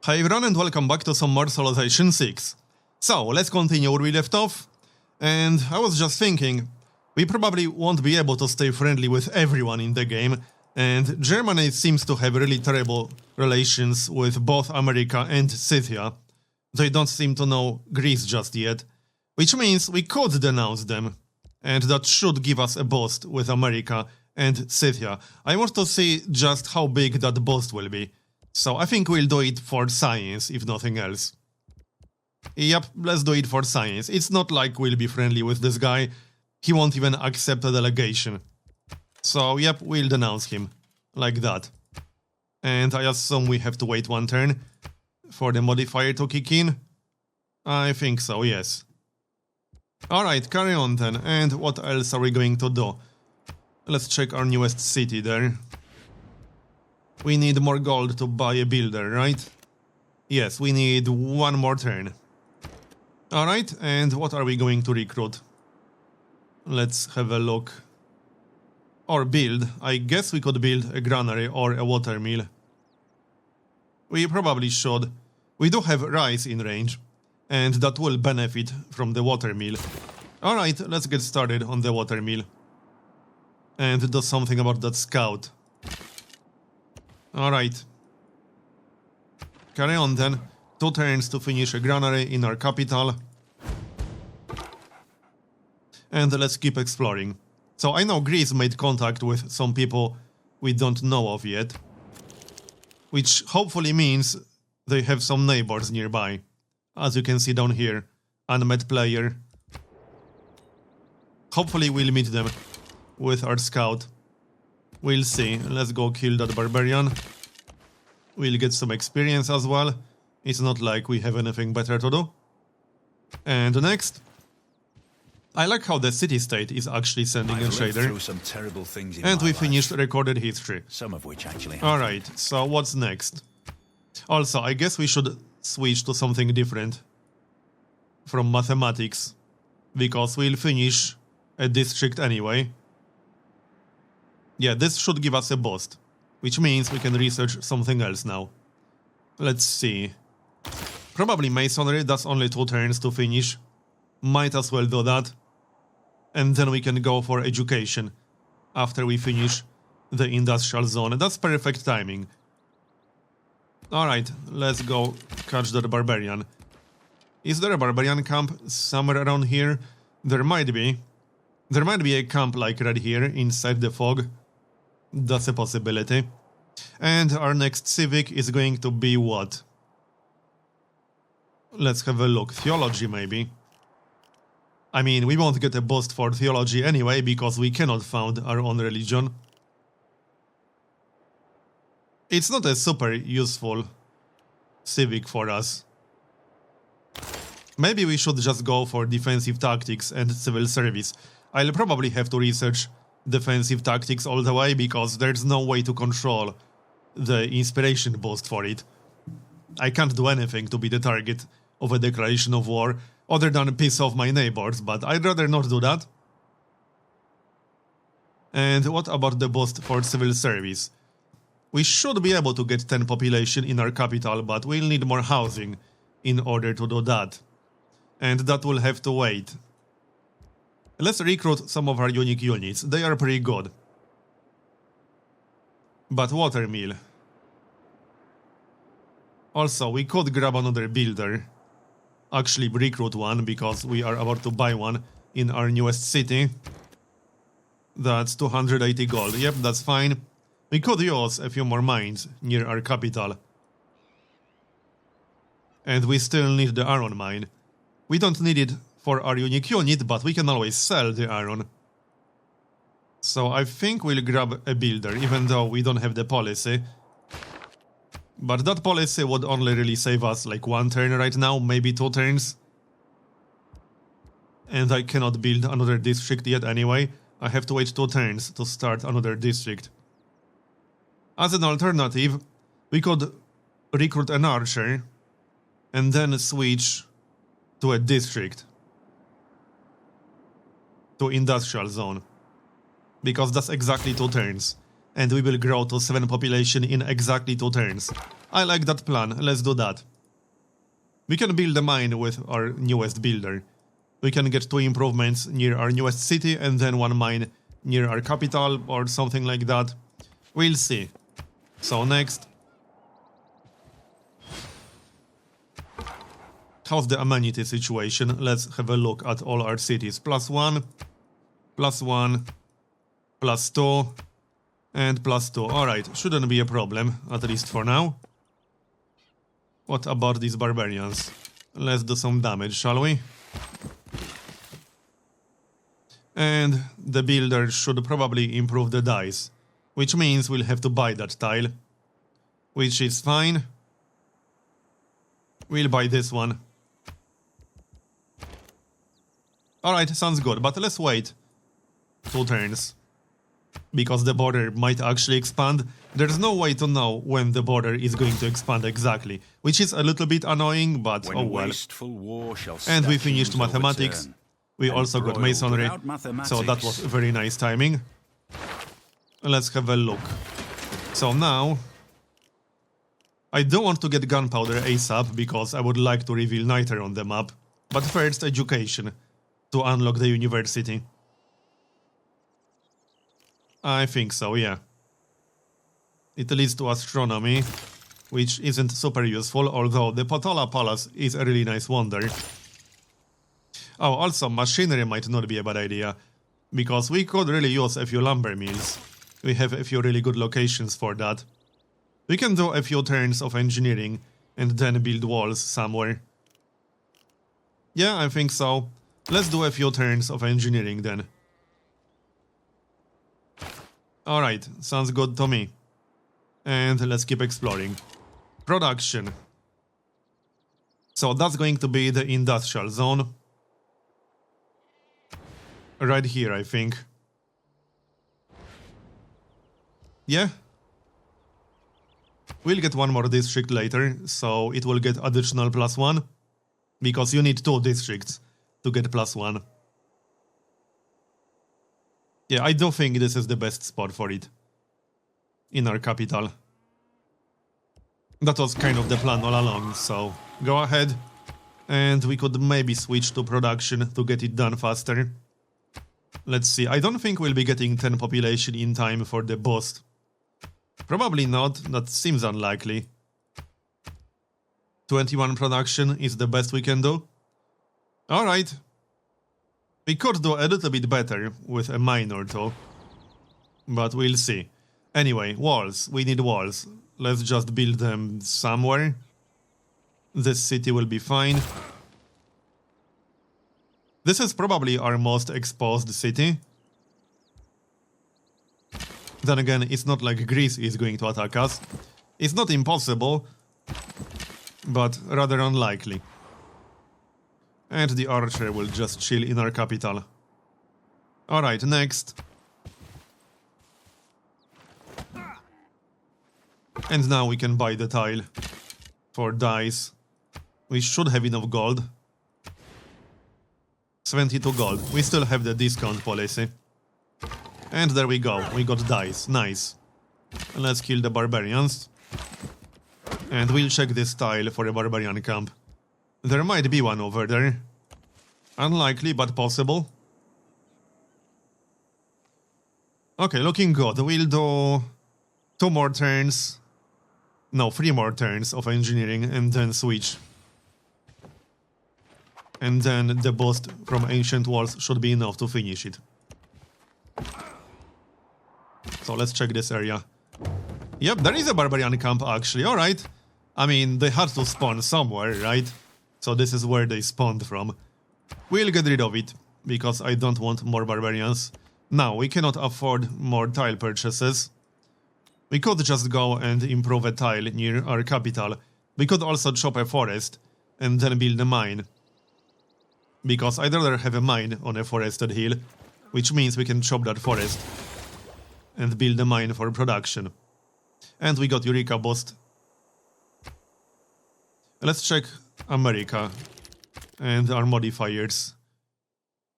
Hi everyone and welcome back to some more Civilization 6. So, let's continue where we left off. And I was just thinking, we probably won't be able to stay friendly with everyone in the game, and Germany seems to have really terrible relations with both America and Scythia. They don't seem to know Greece just yet, which means we could denounce them, and that should give us a boost with America and Scythia. I want to see just how big that boost will be. So I think we'll do it for science, if nothing else. Yep, let's do it for science. It's not like we'll be friendly with this guy. He won't even accept a delegation. So, yep, we'll denounce him. Like that. And I assume we have to wait one turn for the modifier to kick in. I think so, yes. Alright, carry on then. And what else are we going to do? Let's check our newest city there. We need more gold to buy a builder, right? Yes, we need one more turn. Alright, and what are we going to recruit? Let's have a look. Or build. I guess we could build a granary or a watermill. We probably should. We do have rice in range, and that will benefit from the watermill. Alright, let's get started on the watermill. And do something about that scout. Alright. Carry on then. 2 turns to finish a granary in our capital. And let's keep exploring. So I know Greece made contact with some people we don't know of yet. Which hopefully means they have some neighbors nearby. As you can see down here. Unmet player. Hopefully we'll meet them with our scout. We'll see. Let's go kill that barbarian. We'll get some experience as well. It's not like we have anything better to do. And next. I like how the city-state is actually sending a shader. Some terrible things in and we my finished life, recorded history. some of which actually Alright, so what's next? Also, I guess we should switch to something different from mathematics. Because we'll finish a district anyway. Yeah, this should give us a boost, which means we can research something else now. Let's see. Probably masonry, that's only 2 turns to finish. Might as well do that. And then we can go for education after we finish the industrial zone. That's perfect timing. Alright, let's go catch that barbarian. Is there a barbarian camp somewhere around here? There might be. There might be a camp like right here inside the fog. That's a possibility. And our next civic is going to be what? Let's have a look. Theology, maybe. I mean, we won't get a boost for theology anyway, because we cannot found our own religion. It's not a super useful civic for us. Maybe we should just go for defensive tactics and civil service. I'll probably have to research defensive tactics all the way, because there's no way to control the inspiration boost for it. I can't do anything to be the target of a declaration of war, other than piss off my neighbors, but I'd rather not do that. And what about the boost for civil service? We should be able to get 10 population in our capital, but we'll need more housing in order to do that. And that will have to wait. Let's recruit some of our unique units. They are pretty good. But watermill. Also, we could grab another builder. Actually recruit one, because we are about to buy one in our newest city. That's 280 gold. Yep, that's fine. We could use a few more mines near our capital. And we still need the iron mine. We don't need it for our unique unit, but we can always sell the iron. So I think we'll grab a builder, even though we don't have the policy. But that policy would only really save us like 1 turn right now, maybe 2 turns. And I cannot build another district yet anyway. I have to wait 2 turns to start another district. As an alternative, we could recruit an archer and then switch to a district. To industrial zone. Because that's exactly 2 turns. and we will grow to 7 population in exactly 2 turns. I like that plan, let's do that. We can build a mine with our newest builder. We can get 2 improvements near our newest city and then 1 mine near our capital or something like that. We'll see. So next. How's the amenity situation? Let's have a look at all our cities. +1, +1, +2, and +2. Alright, shouldn't be a problem, at least for now. What about these barbarians? Let's do some damage, shall we? And the builder should probably improve the dice, which means we'll have to buy that tile, which is fine. We'll buy this one. Alright, sounds good, but let's wait 2 turns, because the border might actually expand. There's no way to know when the border is going to expand exactly, which is a little bit annoying, but oh well. And we finished mathematics. We also got masonry, so that was very nice timing. Let's have a look. So now, I do want to get gunpowder ASAP, because I would like to reveal Niter on the map. But first, education, to unlock the university. I think so, yeah. It leads to astronomy, which isn't super useful, although the Potola Palace is a really nice wonder. Oh, also, machinery might not be a bad idea, because we could really use a few lumber mills. We have a few really good locations for that. We can do a few turns of engineering, and then build walls somewhere. Yeah, I think so. Let's do a few turns of engineering then. Alright, sounds good to me. And let's keep exploring. Production. So that's going to be the industrial zone. Right here, I think. Yeah. We'll get 1 more district later, so it will get additional +1. Because you need 2 districts to get +1. Yeah, I do think this is the best spot for it. In our capital. That was kind of the plan all along, so go ahead. And we could maybe switch to production to get it done faster. Let's see, I don't think we'll be getting 10 population in time for the boost. Probably not, that seems unlikely. 21 production is the best we can do. Alright. We could do a little bit better with a mine or 2. But we'll see. Anyway, walls. We need walls. Let's just build them somewhere. This city will be fine. This is probably our most exposed city. Then again, it's not like Greece is going to attack us. It's not impossible, but rather unlikely. And the archer will just chill in our capital. Alright, next. And now we can buy the tile. For dice. We should have enough gold. 72 gold. We still have the discount policy. And there we go. We got dice. Nice. Let's kill the barbarians. And we'll check this tile for a barbarian camp. There might be one over there. Unlikely, but possible. Okay, looking good. We'll do 2 more turns. No, 3 more turns of engineering and then switch. And then the boost from ancient walls should be enough to finish it. So let's check this area. Yep, there is a barbarian camp actually, alright. I mean, they had to spawn somewhere, right? So this is where they spawned from. We'll get rid of it, because I don't want more barbarians. Now, we cannot afford more tile purchases. We could just go and improve a tile near our capital. We could also chop a forest, and then build a mine. Because I'd rather have a mine on a forested hill, which means we can chop that forest and build a mine for production. And we got Eureka boost. Let's check America and our modifiers.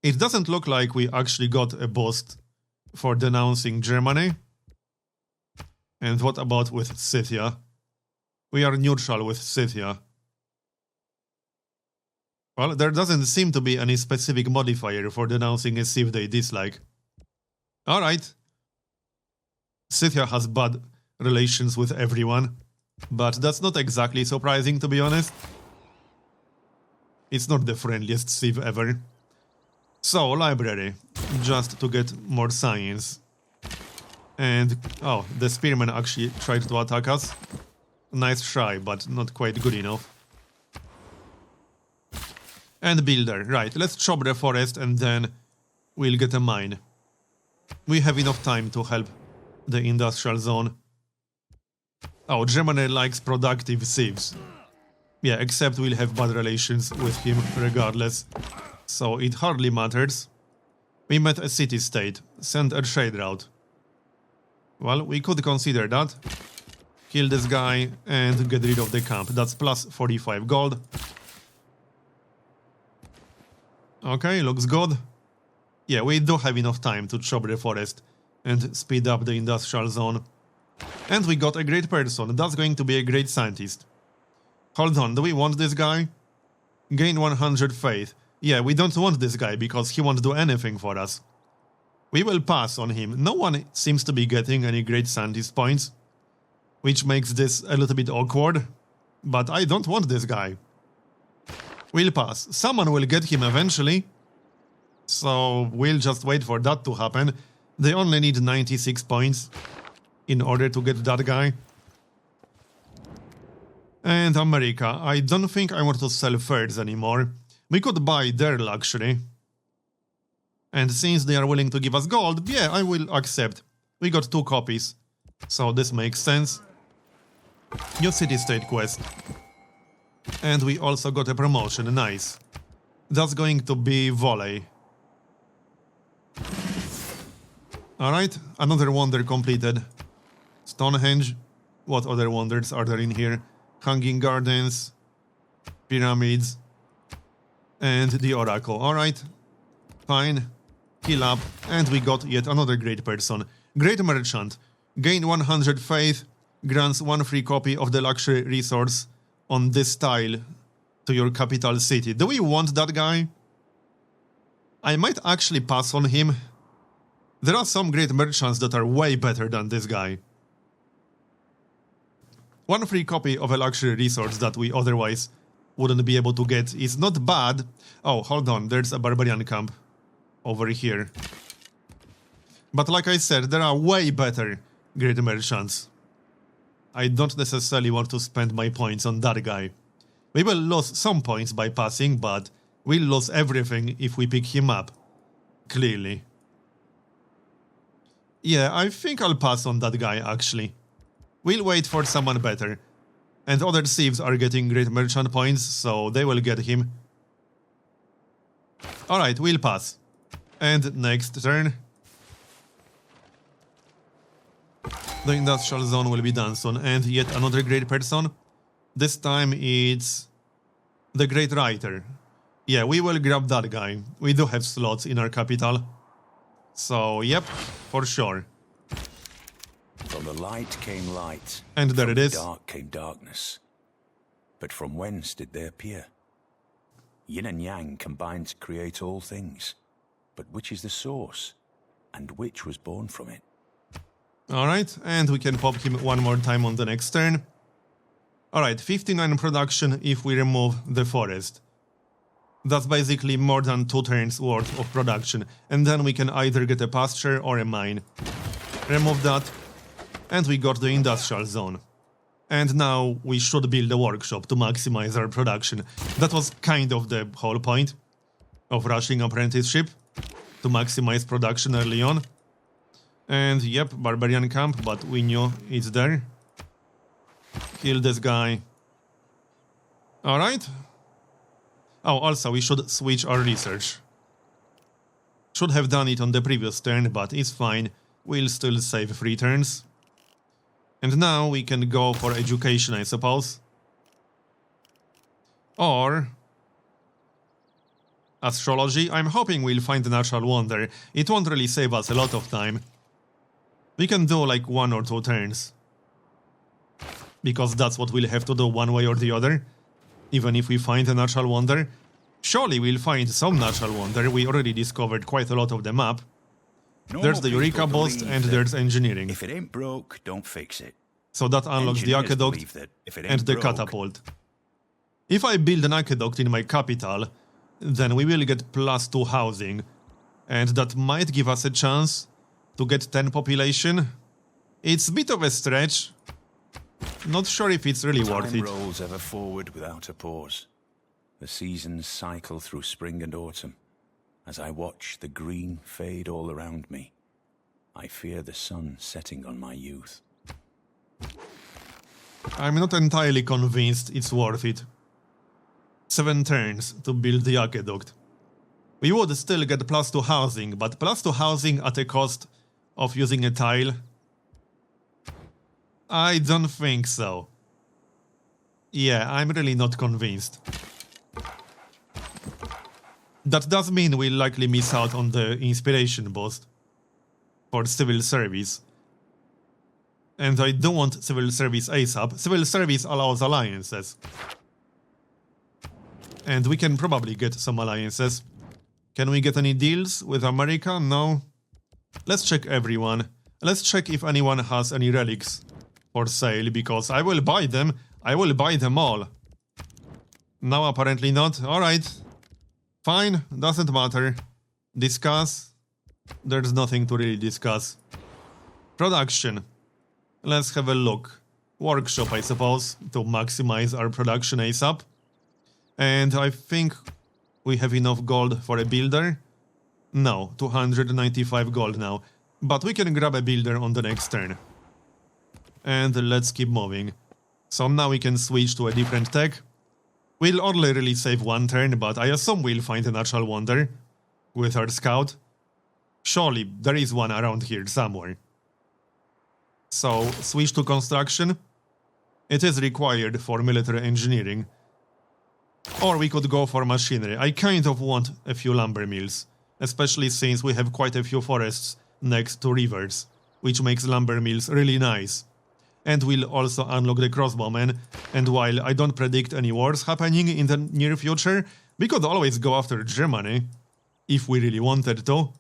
It doesn't look like we actually got a boost for denouncing Germany. And what about with Scythia? We are neutral with Scythia. Well, there doesn't seem to be any specific modifier for denouncing a civ they dislike. Alright. Scythia has bad relations with everyone, but that's not exactly surprising, to be honest. It's not the friendliest civ ever. So, library, just to get more science. And, oh, the spearman actually tried to attack us. Nice try, but not quite good enough. And builder, right, let's chop the forest and then we'll get a mine. We have enough time to help the industrial zone. Oh, Germany likes productive civs. Yeah, except we'll have bad relations with him regardless. So it hardly matters. We met a city-state, send a trade route. Well, we could consider that. Kill this guy and get rid of the camp. That's plus 45 gold. Okay, looks good. Yeah, we do have enough time to chop the forest and speed up the industrial zone. And we got a great person. That's going to be a great scientist. Hold on, do we want this guy? Gain 100 faith. Yeah, we don't want this guy because he won't do anything for us. We will pass on him. No one seems to be getting any great scientist points, which makes this a little bit awkward. But I don't want this guy. We'll pass. Someone will get him eventually. So we'll just wait for that to happen. They only need 96 points in order to get that guy. And America. I don't think I want to sell furs anymore. We could buy their luxury. And since they are willing to give us gold, yeah, I will accept. We got 2 copies. So this makes sense. New city-state quest. And we also got a promotion, nice. That's going to be volley. Alright, another wonder completed. Stonehenge. What other wonders are there in here? Hanging Gardens. Pyramids. And the Oracle. Alright. Fine. Heal up. And we got yet another great person. Great Merchant. Gain 100 faith. Grants 1 free copy of the luxury resource on this tile to your capital city. Do we want that guy? I might actually pass on him. There are some great merchants that are way better than this guy. 1 free copy of a luxury resource that we otherwise wouldn't be able to get is not bad. Oh, hold on, there's a barbarian camp over here. But like I said, there are way better great merchants. I don't necessarily want to spend my points on that guy. We will lose some points by passing, but we'll lose everything if we pick him up. Clearly. Yeah, I think I'll pass on that guy, actually. We'll wait for someone better. And other thieves are getting great merchant points, so they will get him. Alright, we'll pass. And next turn. The industrial zone will be done soon, and yet another great person. This time it's the great writer. Yeah, we will grab that guy. We do have slots in our capital. So, yep, for sure. From the light came light. And there it is. From the dark came darkness. But from whence did they appear? Yin and yang combined to create all things. But which is the source? And which was born from it? Alright, and we can pop him one more time on the next turn. Alright, 59 production if we remove the forest. That's basically more than 2 turns worth of production, and then we can either get a pasture or a mine. Remove that, and we got the industrial zone. And now we should build a workshop to maximize our production. That was kind of the whole point of rushing apprenticeship, to maximize production early on. And yep, barbarian camp, but we knew it's there. Kill this guy. Alright. Oh, also, we should switch our research. Should have done it on the previous turn, but it's fine. We'll still save 3 turns. And now we can go for education, I suppose. Or astrology. I'm hoping we'll find a natural wonder. It won't really save us a lot of time. We can do like 1 or 2 turns because that's what we'll have to do one way or the other, even if we find a natural wonder. Surely we'll find some natural wonder, we already discovered quite a lot of the map. There's the Eureka Boost and there's engineering. If it ain't broke, don't fix it. So that unlocks the aqueduct and the catapult. If I build an aqueduct in my capital, then we will get +2 housing, and that might give us a chance to get 10 population. It's a bit of a stretch. Not sure if it's really worth it. Time rolls ever forward without a pause. The seasons cycle through spring and autumn. As I watch the green fade all around me, I fear the sun setting on my youth. I'm not entirely convinced it's worth it. 7 turns to build the aqueduct. We would still get +2 housing, but +2 housing at a cost of using a tile? I don't think so. Yeah, I'm really not convinced. That does mean we'll likely miss out on the inspiration boost for civil service. And I don't want civil service ASAP. Civil service allows alliances. And we can probably get some alliances. Can we get any deals with America? No. Let's check everyone. Let's check if anyone has any relics for sale, because I will buy them. I will buy them all. No, apparently not. Alright. Fine, doesn't matter. Discuss. There's nothing to really discuss. Production. Let's have a look. Workshop, I suppose, to maximize our production ASAP. And I think we have enough gold for a builder. No, 295 gold now. But we can grab a builder on the next turn. And let's keep moving. So now we can switch to a different tech. We'll only really save 1 turn, but I assume we'll find a natural wonder with our scout. Surely there is one around here somewhere. So switch to construction. It is required for military engineering. Or we could go for machinery. I kind of want a few lumber mills, especially since we have quite a few forests next to rivers, which makes lumber mills really nice. And we'll also unlock the crossbowmen, and while I don't predict any wars happening in the near future, we could always go after Germany, if we really wanted to.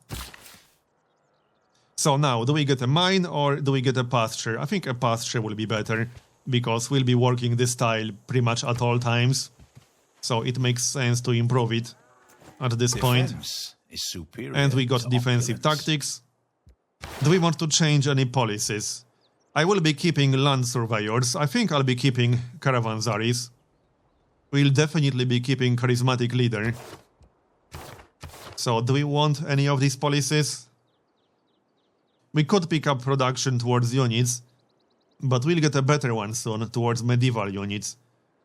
So now, do we get a mine or do we get a pasture? I think a pasture will be better, because we'll be working this tile pretty much at all times. So it makes sense to improve it at this point. And we got defensive tactics. Do we want to change any policies? I will be keeping land surveyors. I think I'll be keeping caravansaries. We'll definitely be keeping charismatic leader. So do we want any of these policies? We could pick up production towards units, but we'll get a better one soon towards medieval units.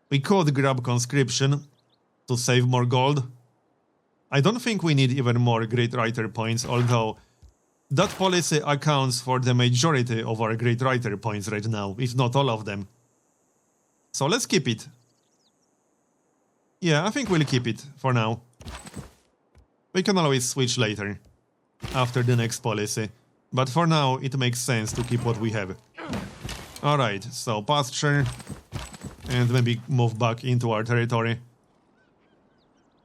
We could grab conscription to save more gold. I don't think we need even more great writer points, although that policy accounts for the majority of our great writer points right now, if not all of them. So let's keep it. Yeah, I think we'll keep it for now. We can always switch later, after the next policy. But for now, it makes sense to keep what we have. Alright, so pasture. And maybe move back into our territory.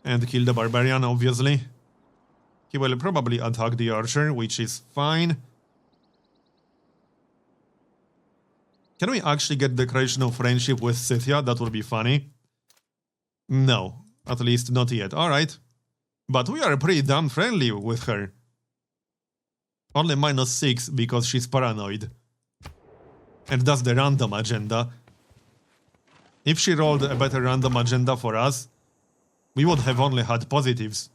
And kill the barbarian, obviously. He will probably attack the archer, which is fine. Can we actually get declaration of friendship with Scythia? That would be funny. No, at least not yet. Alright. But we are pretty damn friendly with her. Only -6 because she's paranoid. And that's the random agenda. If she rolled a better random agenda for us, we would have only had positives.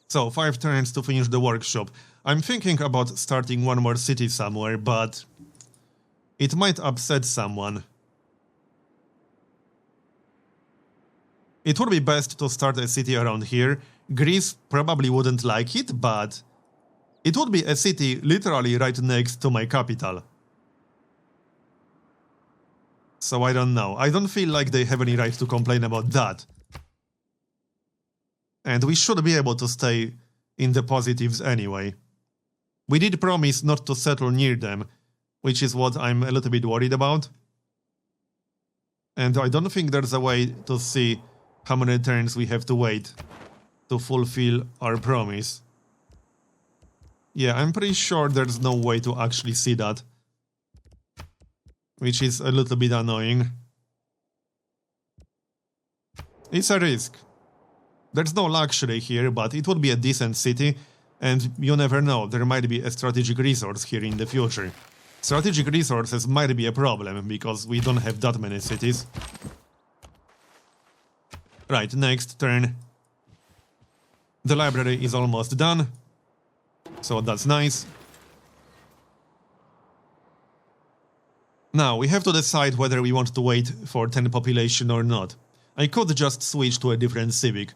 So, 5 turns to finish the workshop. I'm thinking about starting one more city somewhere, but it might upset someone. It would be best to start a city around here. Greece probably wouldn't like it, but it would be a city literally right next to my capital. So I don't know. I don't feel like they have any right to complain about that. And we should be able to stay in the positives anyway. We did promise not to settle near them, which is what I'm a little bit worried about. And I don't think there's a way to see how many turns we have to wait to fulfill our promise. Yeah, I'm pretty sure there's no way to actually see that, which is a little bit annoying. It's a risk. There's no luxury here, but it would be a decent city, and you never know, there might be a strategic resource here in the future. Strategic resources might be a problem, because we don't have that many cities. Right, next turn. The library is almost done, so that's nice. Now, we have to decide whether we want to wait for 10 population or not. I could just switch to a different civic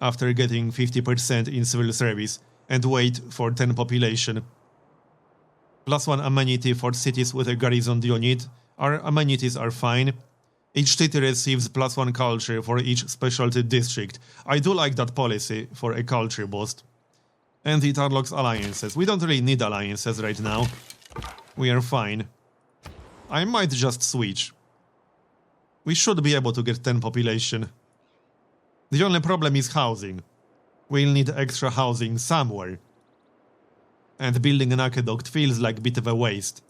after getting 50% in civil service and wait for 10 population. +1 amenity for cities with a garrison unit. Our amenities are fine. Each city receives +1 culture for each specialty district. I do like that policy for a culture boost. And it unlocks alliances. We don't really need alliances right now. We are fine. I might just switch. We should be able to get 10 population. The only problem is housing. We'll need extra housing somewhere. And building an aqueduct feels like a bit of a waste.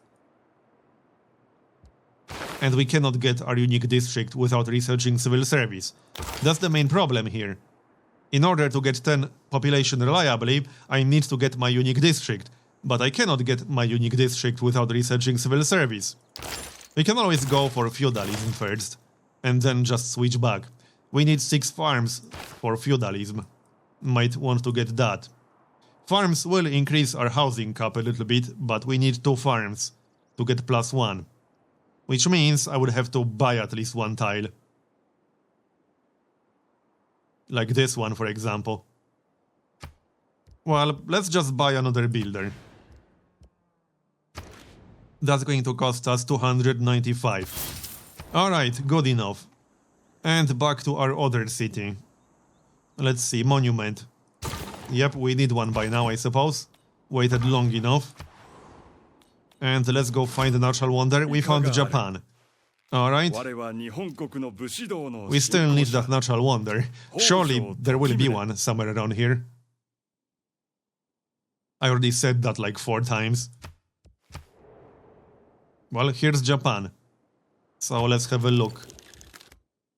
And we cannot get our unique district without researching civil service. That's the main problem here. In order to get 10 population reliably, I need to get my unique district. But I cannot get my unique district without researching civil service. We can always go for feudalism first, and then just switch back. We need 6 farms for feudalism. Might want to get that. Farms will increase our housing cap a little bit, but we need 2 farms to get +1. Which means I would have to buy at least 1 tile. Like this one, for example. Well, let's just buy another builder. That's going to cost us 295. Alright, good enough. And back to our other city. Let's see, monument. Yep, we need one by now, I suppose. Waited long enough. And let's go find a natural wonder. We found Japan. Alright. We still need that natural wonder. Surely there will be one somewhere around here. I already said that like 4 times. Well, here's Japan. So let's have a look.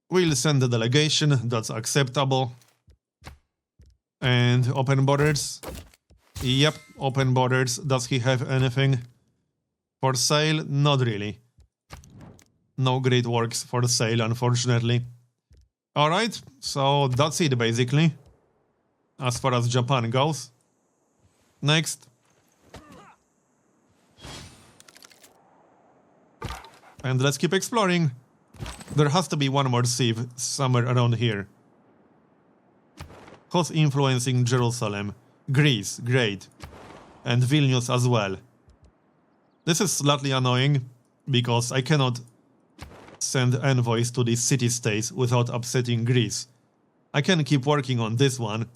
We'll send a delegation, that's acceptable. And open borders. Yep, open borders. Does he have anything for sale? Not really. No great works for sale, unfortunately. Alright, so that's it basically. As far as Japan goes. Next. And let's keep exploring. There has to be one more sieve somewhere around here. Who's influencing Jerusalem? Greece, great. And Vilnius as well. This is slightly annoying, because I cannot send envoys to these city-states without upsetting Greece. I can keep working on this one.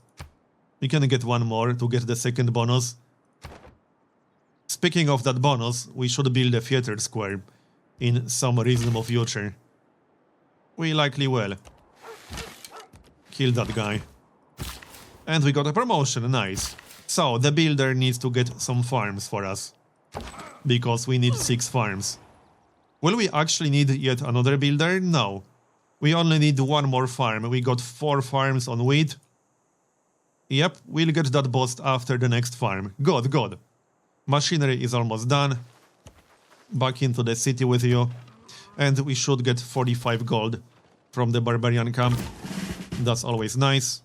We can get one more to get the second bonus. Speaking of that bonus, we should build a theater square in some reasonable future. We likely will. Kill that guy. And we got a promotion, nice. So, the builder needs to get some farms for us. Because we need 6 farms. Will we actually need yet another builder? No. We only need 1 more farm. We got 4 farms on wheat. Yep, we'll get that boost after the next farm. Good, good. Machinery is almost done. Back into the city with you. And we should get 45 gold from the barbarian camp. That's always nice.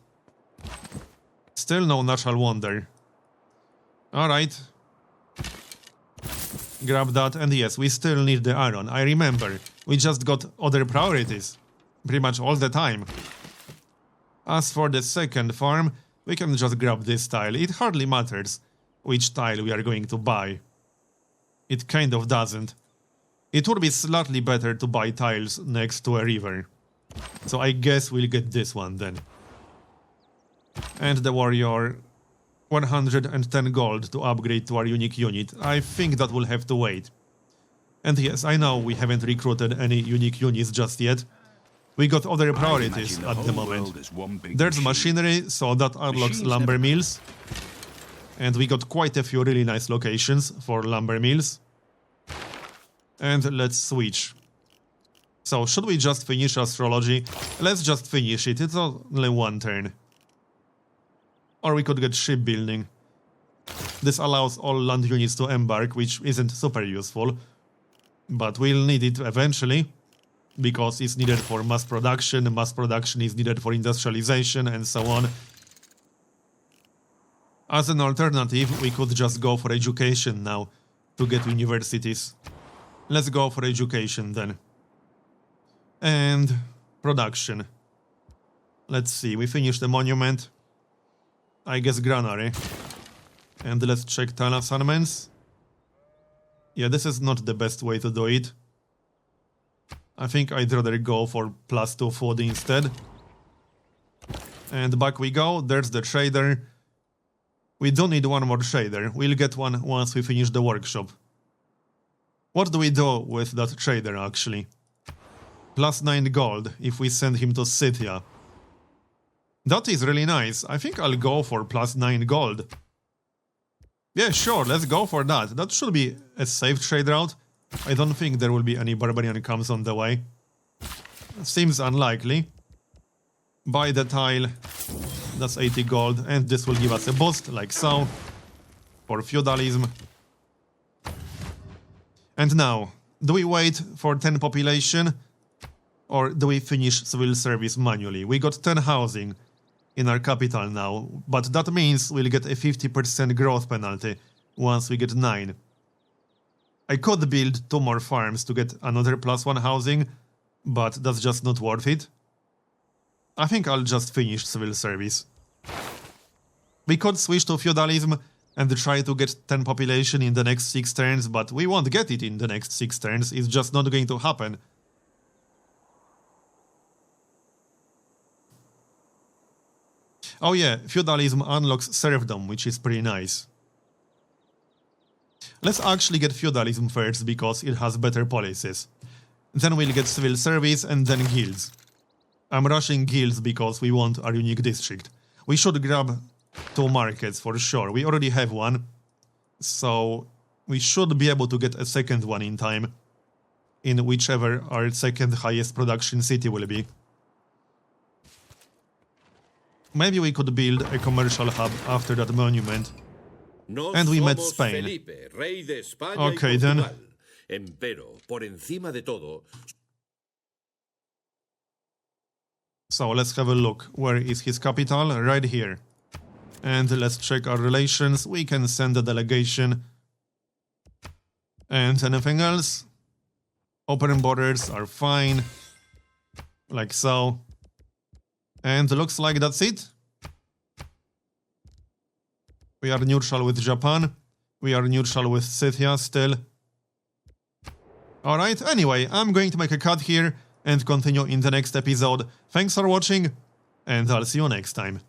Still no natural wonder. Alright. Grab that, and yes, we still need the iron. I remember. We just got other priorities. Pretty much all the time. As for the second farm, we can just grab this tile. It hardly matters which tile we are going to buy. It kind of doesn't. It would be slightly better to buy tiles next to a river. So I guess we'll get this one then. And the warrior, 110 gold to upgrade to our unique unit. I think that will have to wait. And yes, I know we haven't recruited any unique units just yet. We got other priorities at the moment. There's machinery, so that unlocks lumber mills. And we got quite a few really nice locations for lumber mills. And let's switch. So, should we just finish astrology? Let's just finish it, it's only one turn. Or we could get shipbuilding. This allows all land units to embark, which isn't super useful. But we'll need it eventually, because it's needed for mass production is needed for industrialization, and so on. As an alternative, we could just go for education now, to get universities. Let's go for education then. And production. Let's see, we finished the monument. I guess granary. And let's check tile assignments. Yeah, this is not the best way to do it. I think I'd rather go for +2 food instead. And back we go, there's the trader. We don't need one more trader, we'll get one once we finish the workshop. What do we do with that trader actually? +9 gold if we send him to Scythia. That is really nice, I think I'll go for +9 gold. Yeah, sure, let's go for that. That should be a safe trade route. I don't think there will be any barbarian camps on the way. Seems unlikely. Buy the tile. That's 80 gold, and this will give us a boost, like so. For feudalism. And now, do we wait for 10 population? Or do we finish civil service manually? We got 10 housing in our capital now, but that means we'll get a 50% growth penalty once we get 9. I could build 2 more farms to get another +1 housing, but that's just not worth it. I think I'll just finish civil service. We could switch to feudalism and try to get 10 population in the next 6 turns, but we won't get it in the next 6 turns, it's just not going to happen. Oh yeah, feudalism unlocks serfdom, which is pretty nice. Let's actually get feudalism first, because it has better policies. Then we'll get civil service and then guilds. I'm rushing guilds because we want our unique district. We should grab 2 markets for sure, we already have one. So we should be able to get a second one in time. In whichever our second highest production city will be. Maybe we could build a commercial hub after that monument. And we met Spain. Okay then. So let's have a look. Where is his capital? Right here. And let's check our relations. We can send a delegation. And anything else? Open borders are fine. Like so. And looks like that's it. We are neutral with Japan. We are neutral with Scythia still. Alright, anyway, I'm going to make a cut here and continue in the next episode. Thanks for watching, and I'll see you next time.